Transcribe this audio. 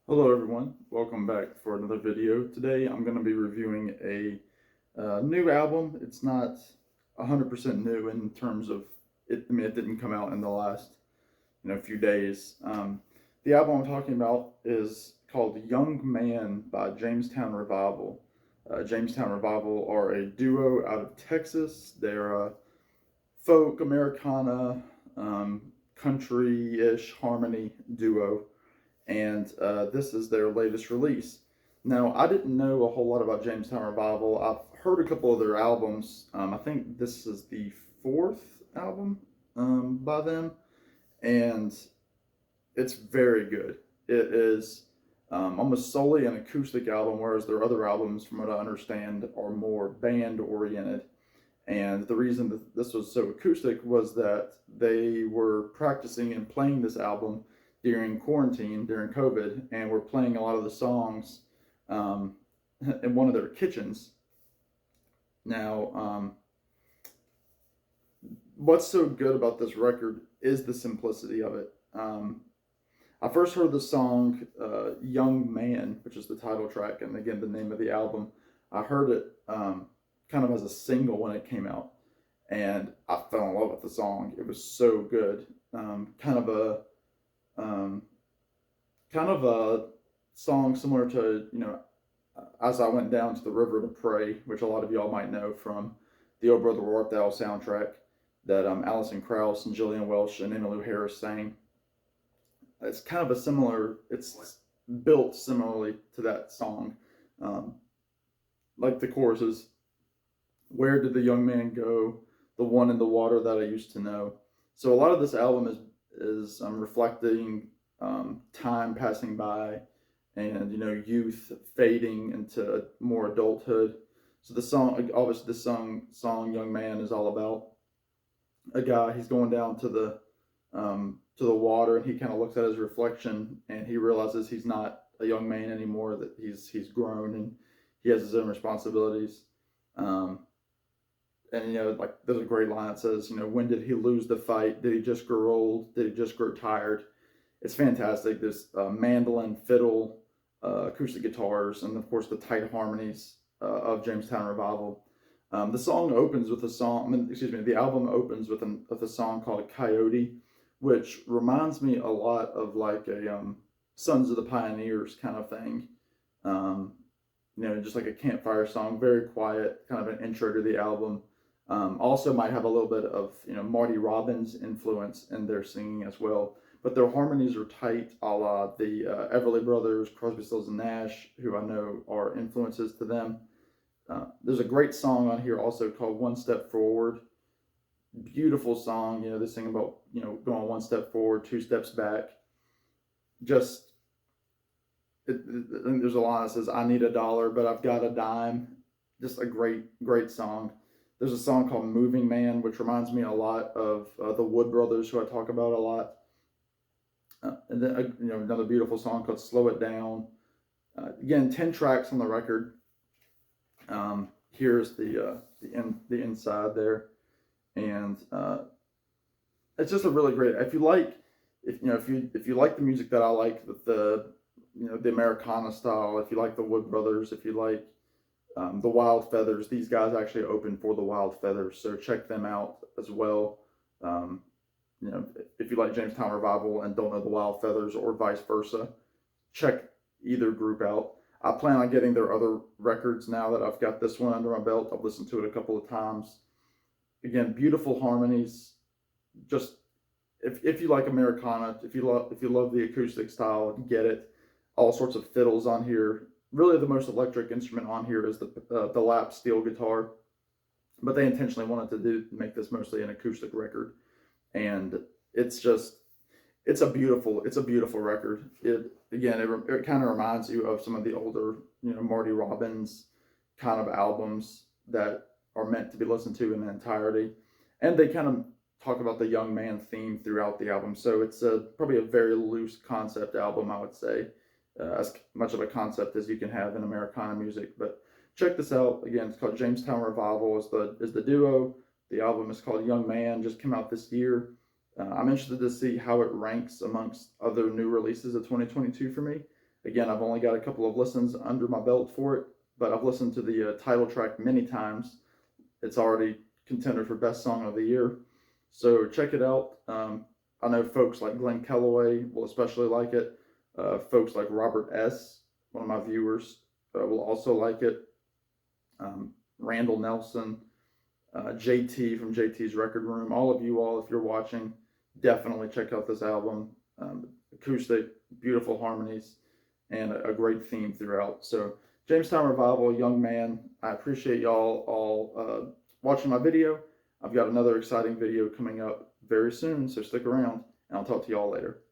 Hello everyone, welcome back for another video. Today I'm going to be reviewing a new album. It's not 100% new in terms of it. I mean, it didn't come out in the last few days. The album I'm talking about is called Young Man by Jamestown Revival. Jamestown Revival are a duo out of Texas. They're a folk, Americana, country-ish harmony duo, and this is their latest release. Now, I didn't know a whole lot about Jamestown Revival. I've heard a couple of their albums. I think this is the fourth album by them, and it's very good. It is almost solely an acoustic album, whereas their other albums, from what I understand, are more band oriented. And the reason that this was so acoustic was that they were practicing and playing this album during quarantine, during COVID, and were playing a lot of the songs um, in one of their kitchens. Now, what's so good about this record is the simplicity of it. I first heard the song Young Man, which is the title track, and again, the name of the album. I heard it kind of as a single when it came out, and I fell in love with the song. It was so good. Um, kind of a song similar to, As I Went Down to the River to Pray, which a lot of y'all might know from the Oh Brother Where Art Thou soundtrack that Alison Krauss and Gillian Welch and Emmylou Harris sang. It's kind of a similar, it's built similarly to that song. Um, like the choruses, where did the young man go? The one in the water that I used to know. So a lot of this album is reflecting time passing by, and youth fading into more adulthood. So the song, obviously, the song "Young Man" is all about a guy. He's going down to the water, and he kind of looks at his reflection, and he realizes he's not a young man anymore. That he's grown and he has his own responsibilities. Um, and like there's a great line that says, when did he lose the fight? Did he just grow old? Did he just grow tired? It's fantastic. There's mandolin, fiddle, acoustic guitars, and of course the tight harmonies of Jamestown Revival. The song opens with a song. Excuse me. The album opens with a song called "Coyote," which reminds me a lot of like a Sons of the Pioneers kind of thing. Um, just like a campfire song, very quiet, kind of an intro to the album. Also might have a little bit of Marty Robbins influence in their singing as well, but their harmonies are tight, a la the Everly Brothers, Crosby, Stills and Nash, who I know are influences to them. There's a great song on here also called "One Step Forward." Beautiful song. They sing about going one step forward, two steps back. Just I think there's a line that says, "I need $1, but I've got a dime." Just a great song. There's a song called "Moving Man," which reminds me a lot of the Wood Brothers, who I talk about a lot. And then another beautiful song called "Slow It Down." Again, 10 tracks on the record. Here's the inside there, and it's just a really great. If you like, if you like the music that I like, with the Americana style, if you like the Wood Brothers, if you like the Wild Feathers, these guys actually open for the Wild Feathers, so check them out as well. Um, if you like Jamestown Revival and don't know the Wild Feathers, or vice versa, check either group out. I plan on getting their other records now that I've got this one under my belt. I've listened to it a couple of times. Again, beautiful harmonies. Just if you like Americana, if you love the acoustic style, get it. All sorts of fiddles on here. Really, the most electric instrument on here is the lap steel guitar, but they intentionally wanted to make this mostly an acoustic record, and it's just it's a beautiful record. It kind of reminds you of some of the older Marty Robbins kind of albums that are meant to be listened to in entirety, and they kind of talk about the young man theme throughout the album. So it's probably a very loose concept album, I would say, as much of a concept as you can have in Americana music. But check this out again. It's called Jamestown Revival. Is the duo. The album is called Young Man. Just came out this year. I'm interested to see how it ranks amongst other new releases of 2022 for me. Again, I've only got a couple of listens under my belt for it, but I've listened to the title track many times. It's already contender for best song of the year. So check it out. I know folks like Glenn Kellaway will especially like it. Folks like Robert S., one of my viewers, will also like it. Randall Nelson, JT from JT's Record Room. All of you all, if you're watching, definitely check out this album. Acoustic, beautiful harmonies, and a great theme throughout. So Jamestown Revival, Young Man. I appreciate y'all all watching my video. I've got another exciting video coming up very soon, so stick around, and I'll talk to y'all later.